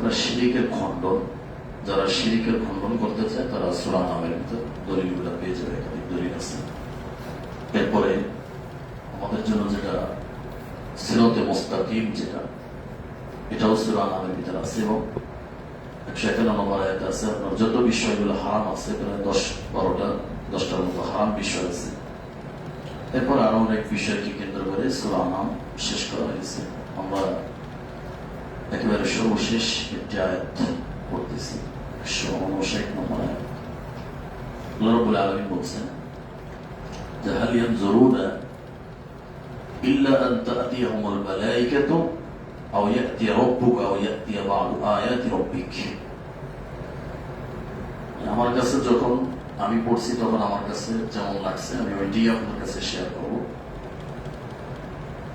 আপনার শিরিকের খণ্ডন, যারা শিরিকের খণ্ডন করতে চায় তারা সূরা নামের ভিতর দলিলগুলো পেয়ে যাবে, একাধিক দলিল আছে। এরপরে আমাদের জন্য যেটা সিরাতে মুস্তাকিম, যেটা এটাও সূরা নামের ভিতর আছে এবং 151 নম্বর আয়াতে আছে। আপনার যত বিষয়গুলো হারাম আছে প্রায় 10-12টার মতো হারাম বিষয় আছে। এরপর আরো অনেক বিষয়কে কেন্দ্র করে সূরা নাম শেষ করা হয়েছে। আমরা একেবারে সর্বশেষ একটি আয়াত পড়তেছি, 159 নম্বর আয়াত। আল্লাহ রাব্বুল আলামিন বলছেন যে হাল ইয়ানজুরুনা ইল্লা আন তা'তিয়াহুমুল মালাইকাতু আও ইয়া'তি রাব্বুকা আও ইয়া'তি বা'দু আয়াতি রাব্বিক। আমার কাছে যখন আমি পড়ছি তখন আমার কাছে যেমন লাগছে আমি ওইটাই আপনার কাছে শেয়ার করবো।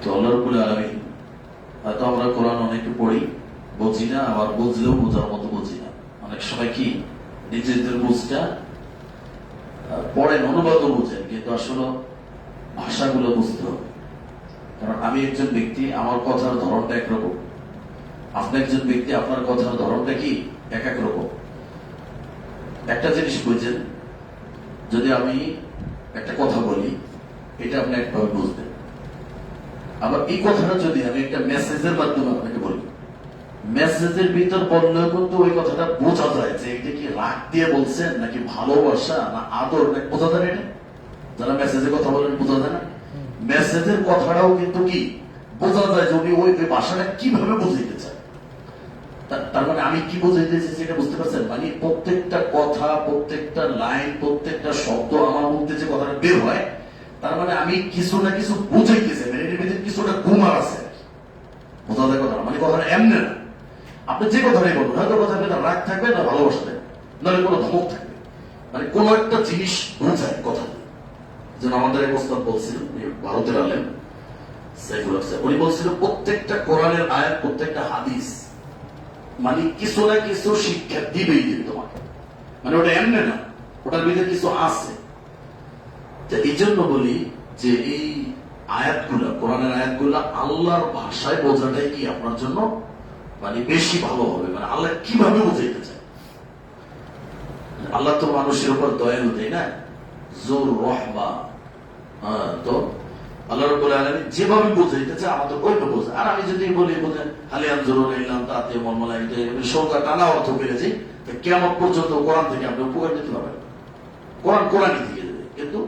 তো আল্লাহ রাব্বুল আলামিন, হয়তো আমরা কোরআন অনেকে পড়ি, বুঝি না, আবার বুঝলেও বোঝার মতো বুঝি না। অনেক সময় কি নিজেদের বুঝটা পড়েন, অনুবাদও বুঝেন, কিন্তু আসলে ভাষাগুলো বুঝতে হবে। কারণ আমি একজন ব্যক্তি, আমার কথার ধরনটা একরকম, আপনি একজন ব্যক্তি, আপনার কথার ধরনটা কি এক এক রকম। একটা জিনিস বুঝেন, যদি আমি একটা কথা বলি এটা আপনি একভাবে বুঝবেন, আবার এই কথাটা যদি আমি একটা মেসেজের মাধ্যমে আপনাকে বলি, মেসেজের ভিতর বললেও কিন্তু ওই কথাটা বোঝা যায় যে এটা কি রাগ দিয়ে বলছেন নাকি ভালোবাসা না আদর, নাকি বোঝা যায় না। যারা মেসেজের কথা বলেন বোঝা যায় না, মেসেজের কথাটাও কিন্তু কি বোঝা যায় যে উনি ওই ভাষাটা কিভাবে বুঝাইতে চায়। তার মানে আমি কি বুঝাইতেছি সেটা বুঝতে পারছেন? মানে প্রত্যেকটা কথা, প্রত্যেকটা লাইন, প্রত্যেকটা শব্দ আমার মধ্যে যে কথাটা বের হয়, তার মানে আমি কিছু না কিছু বুঝাইতেছি, মানে এর ভিতরে কিছুটা গুমার আছে। বোঝা যায় কথা, মানে কথাটা এমনি না। আপনি যে কথাটাই বলুন, হয়তো কথা রাগ থাকবে না ভালোবাসা থাকবে, নাহলে কোনো ধমক থাকবে, মানে কোন একটা জিনিস বোঝায় কথা। যেন আমাদের এক ওস্তাদ বলছিলেন, ভারতের আলেম সাইফুল হক সাহেব, উনি বলছিলেন প্রত্যেকটা কোরআনের আয়াত, প্রত্যেকটা হাদিস মানে কিছু না কিছু শিক্ষা দিবেই দিবে তোমাকে, মানে ওটা এমনি না, ওটার ভিতরে কিছু আছে। এই জন্য বলি যে এই আয়াতগুলা, কোরআনের আয়াতগুলা আল্লাহর ভাষায় বোঝাটাই কি আপনার জন্য মানে বেশি ভালো হবে। মানে আল্লাহ কিভাবে বুঝাইতে চায়, আল্লাহ তো মানুষের উপর দয়ালু, তাই না, জোর রহমা। তো আল্লাহ রাব্বুল আলামিন যেভাবে বুঝাইতে চায় আমাদের ওইভাবে বোঝা। আর আমি যদি বলি বোঝেন হাল ইয়ানজুরুনা ইল্লা আন তা'তিয়াহুমুল মালাইকাতু, সংখ্যা টানা অর্থ পেয়ে যাই, কিয়ামত পর্যন্ত কোরআন থেকে আপনি উপকার নিতে পারবেন, কোরআন কোরআনই দিয়ে দেবে। কিন্তু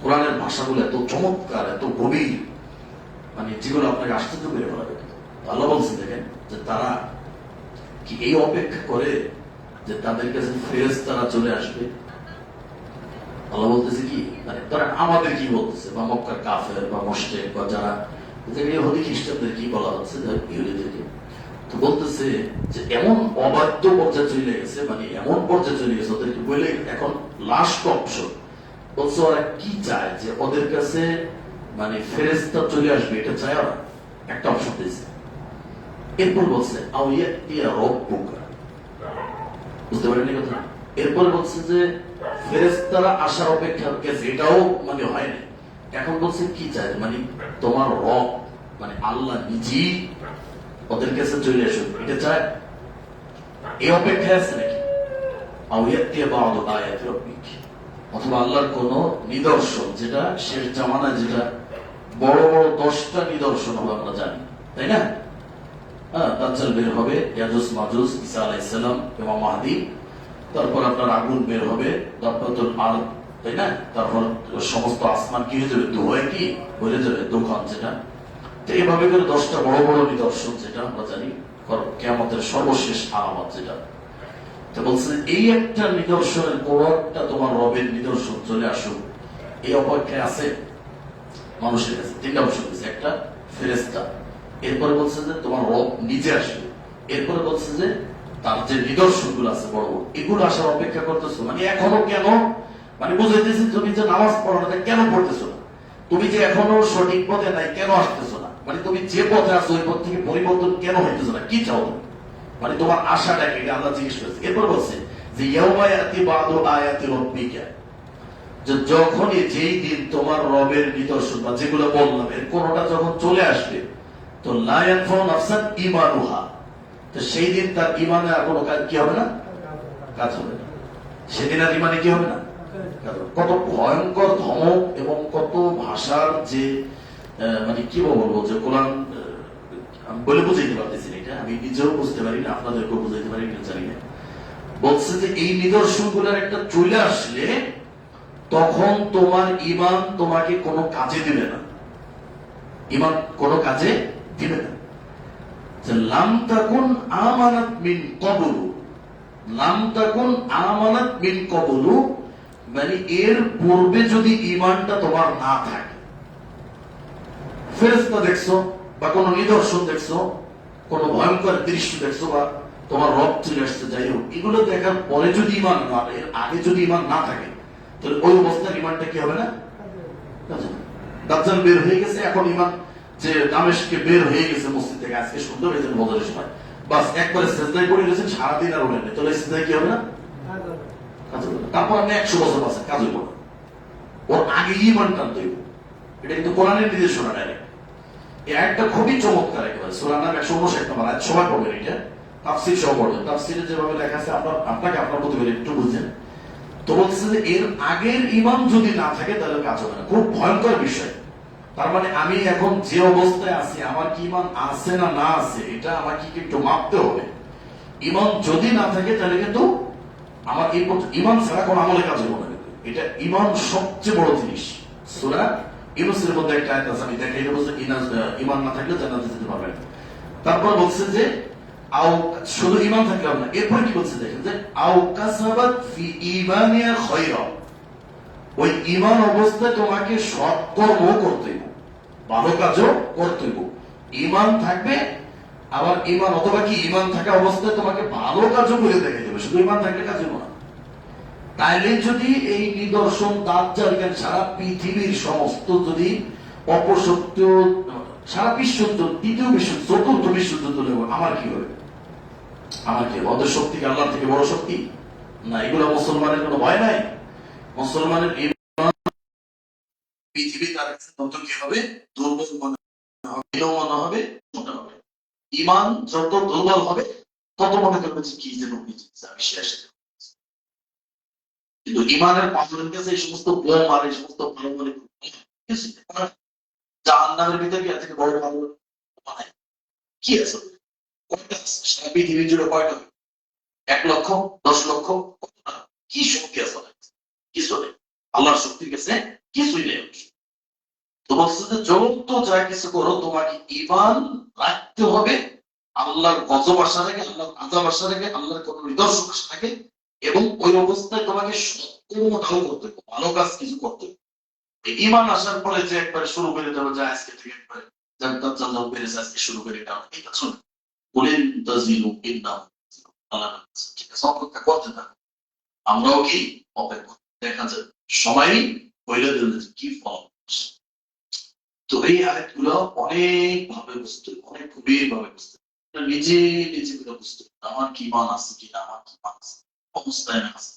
কোরআনের ভাষাগুলো এত চমৎকার, এত গভীর, মানে যেগুলো আপনাকে আশ্চর্য করে ফেলাবে। আল্লাহ বলছে দেখেন যে তারা কি এই অপেক্ষা করে যে তাদের কাছে ফেরেশতারা চলে আসবে। আল্লাহ বলতেছে কি, মানে তারা আমাদের কি বলতেছে, বা মক্কার কাফের বা মুশরিক বা যারা ইহুদি খ্রিস্টানদের কি বলা হচ্ছে, ইহুদিদেরকে তো বলতেছে যে এমন অবাধ্য পর্যায়ে চলে গেছে, মানে এমন পর্যায়ে চলে গেছে ওদেরকে বলে এখন লাস্ট অপশন বলছে ওরা কি চায় যে ওদের কাছে মানে ফেরেশতা চলে আসবে, এটা চায় ওরা, একটা অপশন দিয়েছে। এরপর বলছে আও ইয়াতিয়া রাব্বুকা, বুঝতে পারেন এই কথা। এরপর বলছে যে ফেরেশতারা আসার অপেক্ষা গেছে, এটাও মানে হয় না। এখন বলছে কি চায়, মানে তোমার রব মানে আল্লাহ নিজেই ওদের কাছে চলে আসবে, এটা চায়, এই অপেক্ষায় আছে নাকি। আও ইয়াতিয়া বা'দু আয়াতি রাব্বিক, অথবা আল্লাহর কোন নিদর্শন, যেটা শেষ জামানায় যেটা বড় বড় 10টা নিদর্শন হবে আমরা জানি, তাই না। দাজ্জাল বের হবে, ইয়াজুজ মাজুজ, ঈসা আলাইহিস সালাম, ইমাম মাহদী, তারপর আপনার আগুন বের হবে, দাব্বাতুল আরদ, তাই না। তারপর সমস্ত আসমান কি হয়ে যাবে, ধোঁয়ায় কি হয়ে যাবে, দোকান, যেটা। তো এইভাবে করে 10টা বড় বড় নিদর্শন, যেটা আমরা জানি কিয়ামতের সর্বশেষ আলামত যেটা। তো বলছে এই একটা নিদর্শনের কোরআনটা তোমার রবের নিদর্শন চলে আসুক, এই অপেক্ষায় আছে মানুষের কাছে। 3টা অপশন দিয়েছে, একটা ফেরেশতা, এরপরে বলছে যে তোমার রব নিজে আসবে, এরপরে বলছে যে তার যে নিদর্শন গুলো আছে বড় বড়, এগুলো আসার অপেক্ষা করতেছো। মানে এখনো কেন, মানে বুঝাইতেছি তুমি যে নামাজ পড়ো না কেন পড়তেছো না, তুমি যে এখনো সঠিক পথে নাই কেন আসতেছো না, মানে তুমি যে পথে আছো ওই পথ থেকে পরিবর্তন কেন হইতেছো না, কি চাও তুমি, মানে তোমার আশাটা কি, আল্লাহ জিজ্ঞেস করেছে। এরপর বলছে যে ইয়াউমা ইয়াতি বা'দু আয়াতি রাব্বিকা, যে যখনই যেই দিন তোমার রবের নিদর্শন বা যেগুলো বললাম এর কোনটা যখন চলে আসবে, তো লা ইয়ানফাউ নাফসান ঈমানুহা, তো সেই দিন তার ইমানে আর কোনো কাজ কি হবে না, কাজ হবে না। সেদিন আর ইমানে কি হবে না, কত ভয়ঙ্কর ধমক এবং কত ভাষার যে মানে কি বলবো, যে কোরআন আমি বলে বুঝাইতে পারতেছি না, এটা আমি নিজেও বুঝতে পারি না, আপনাদেরকেও বুঝাইতে পারি না, জানি না। বলছে যে এই নিদর্শন গুলার একটা চলে আসলে তখন তোমার ইমান তোমাকে কোনো কাজে দিবে না, ইমান কোনো কাজে দিবে না। লাম তাকুন আমানাত মিন ক্বাবলু, লাম তাকুন আমানাত মিন ক্বাবলু, মানে এর পূর্বে যদি ইমানটা তোমার না থাকে, ফেরেশতা দেখছো বা কোন নিদর্শন দেখছো, কোন ভয়ঙ্কর দৃশ্য দেখছো, বা তোমার রব চলে আসছে, যাই হোক, এগুলো দেখার পরে যদি ইমান না, এর আগে যদি ইমান না থাকে, তাহলে ওই অবস্থায় ইমানটা কি হবে না, দাজ্জাল বের হয়ে গেছে, এখন ইমান যে দামেশকে বের হয়ে গেছে মসজিদ থেকে, আজকে সুন্দর হয়েছে বদরের সময়, বাস একবারে সেজদায় পড়ে গেছেন, সারাদিন আর উঠেন, তাহলে সেজদায় কি হবে না, কাজ হবে না। তারপর আপনি 100 বছর বাঁচেন, কাজ হইব না, ওর আগে ইমানটা তৈব। এটা কিন্তু কোরআনের নির্দেশনা ডাইরেক্ট। এই আয়াতটা খুবই চমৎকার, একেবারে সূরা নাম 159 নম্বর আয়াত, সবাই পড়বেন এটা, তাফসীর সহ পড়বেন, তাফসীরে যেভাবে লেখা আছে আপনাকে আপনার মতো করে একটু বুঝেন। তো বলছে যে এর আগের ইমান যদি না থাকে তাহলে কাজ হবে না, খুব ভয়ঙ্কর বিষয়। তার মানে আমি এখন যে অবস্থায় আছি, আমার কি ইমান আছে না না আছে, এটা আমাকে একটু মাপতে হবে। ইমান যদি না থাকে তাহলে কিন্তু আমার ইমান ছাড়া কোন আমলে কাজ হবে না। এটা ইমান সবচেয়ে বড় জিনিস। সূরা ইউনূসের মধ্যে একটা আয়াত আছে, আমি দেখাই দেব, ইমান না থাকলে জান্নাতে যেতে পারবেন। তারপর বলছে যে আও, শুধু ইমান থাকলে হবে না, এরপর কি বলছে দেখেন, যে আও কাসাবাত ফি ঈমানিহা খায়রা, ওই ইমান অবস্থায় তোমাকে সৎকর্ম করতে হবে, ভালো কাজও করতে হবে। ইমান থাকবে, আবার ইমান অথবা কি ইমান থাকা অবস্থায় তোমাকে ভালো কাজও করে দেখাই দেবে, শুধু ইমান থাকলে কাজ হবে না। তাইলে যদি এই নিদর্শন দাজ্জাল জ্ঞান সারা পৃথিবীর সমস্ত যদি অপসত্য, সারা বিশ্ব, তৃতীয় বিশ্ব, চতুর্থ বিশ্বযুদ্ধ নেব, আমার কি হবে, আমার কি হবে? ওদের শক্তি কি আল্লাহর থেকে বড় শক্তি না? এগুলো মুসলমানের কোনো ভয় নাই। মুসলমানের পৃথিবী তার কাছে তত কি হবে, দুর্বল মনে হবে, মনে হবে। ইমান যত দুর্বল হবে তত মনে করবে যে কি যেন আমি শেষ। কিন্তু ইমানের পাথরের কাছে এই সমস্ত বোম আর এই সমস্ত ভালো মনে জাহান্নামের ভিতরে কি আছে বড় ভালো বানায় কি আছে, কয়টা আছে সারা পৃথিবী জুড়ে, কয়টা, 1 লক্ষ, 10 লক্ষ, কি শক্তি আছে, কিছু নেই। আল্লাহর শক্তির কাছে কিছুই নেই। তো বলছে যে যত যা কিছু করো তোমাকে ইমান রাখতে হবে, আল্লাহর গজব আসার আগে, আল্লাহর আযাব আসার আগে, আল্লাহর কোন নিদর্শন আসার আগে, এবং ওই অবস্থায় তোমাকে সৎকর্ম করতে হবে, ভালো কাজ কিছু করতে হবে। ইমান আসার পরে যে একবারে শুরু করে দেবো, যে আজকে থেকে একবারে দাজ্জাল বেড়েছে, আজকে শুরু করে দাও, এটা শুনে বলেন তাজিলু ইন্নাম, ঠিক আছে, অপেক্ষা করতে থাকো, আমরাও কি অপেক্ষা, দেখা যায় সময় হইলে কি ফল। তো এই আয়াতগুলো অনেক ভাবে বুঝতে, অনেক গভীর ভাবে বুঝতে, নিজে নিজে বুঝতে, আমার কি ইমান আছে কিনা, আমার কি ইমান আছে, অবস্থায় না আছে।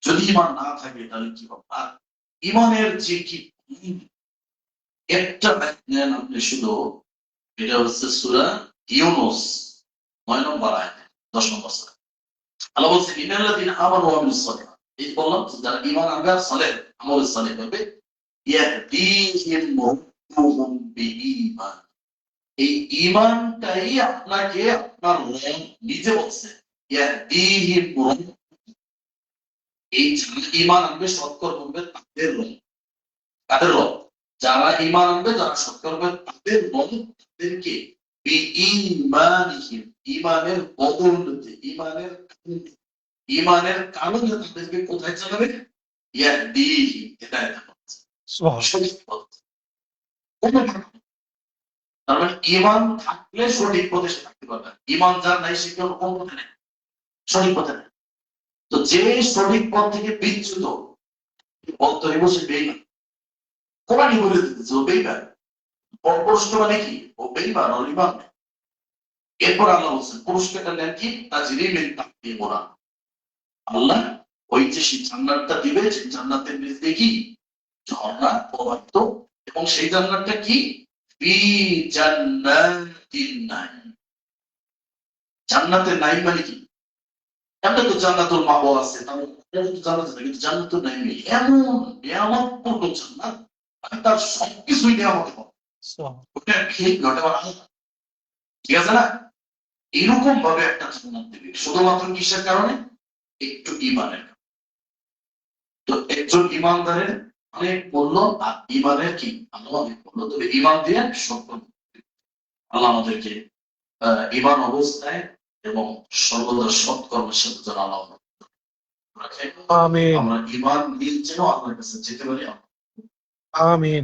যদি ইমান না থাকে তাহলে কি হবে। আর ইমানের যে কি একটা নেন আপনি শুধু, এটা হচ্ছে সূরা ইউনূস 9 নম্বর আয়াত, 10 নম্বর সূরা। আল্লাহ বলছেন ইন্নাল্লাযীনা আমানু ওয়া আমিলুস সালিহাত, এই বললাম যারা ঈমান আনবে আর সালেহ আমল সালেহ করবে, ইয়াহদিহিম রাব্বুহুম বিঈমান, এই ঈমানটাই আপনাকে আপনার রব নিজে বলছে, ইয়াহদিহিম রাব্বুহুম, এই যারা ঈমান আনবে সৎকর্ম করবে তাদের রব, তাদের রব, যারা ঈমান আনবে, যারা সৎকর্ম করবে তাদের রব তাদেরকে বিঈমানিহিম, ঈমানের বদৌলতে, ঈমানের কারণে তাদেরকে কোথায় চালাবে, ইয়াহদিহিম, হিদায়াত করছে, সঠিক পথ। তার মানে ঈমান থাকলে সঠিক পথে সে থাকতে পারবে, ঈমান যার নাই সে কোন পথে নেই, সঠিক পথে নেই। তো যে সঠিক পথ থেকে বিচ্যুত, বলতে হইব সে বেঈমান। কোরআনই বলে দিতেছে ও বেঈমান, অপরষ্ট মানে কি, ও বেঈমান, ওর ঈমান নেই। এরপর আল্লাহ বলছেন পুরস্কারটা নেন কি, তাজরি মিন তাহতিহা, আল্লাহ ওই যে সেই জান্নাতটা দিবে, সেই জান্নাতের নিচ দিয়ে কি ঝর্ণা প্রবাহিত, এবং সেই জান্নাতটা কি, ফি জান্নাতিন নাঈম, জান্নাতের নাই মানে কি? এমনি তো জান্নাতুল মাওয়া আছে, তাহলে জান্নাত আছে, কিন্তু জান্নাতুল নাইম এমন নিয়ামতপূর্ণ জান্নাত, আমি তার সবকিছুই নিয়ামত পাবো। ওটা ঠিক নয়, ওটা আলাদা। ঠিক আছে না? এরকম ভাবে একটা জান্নাত দিবে, শুধুমাত্র কিসের কারণে? একটু ঈমানের। তো একজন ঈমানদারের অনেক মূল্য, আর ঈমানের কি আল্লাহ অনেক মূল্য। তবে ঈমান দিয়ে সফল। আল্লাহ আমাদেরকে ঈমান অবস্থায় এবং সর্বদা সৎকর্মের সাথে যেন আল্লাহ রাখে। আমিন আমরা ঈমান নিয়ে যেন আল্লাহর কাছে যেতে পারি। আমিন।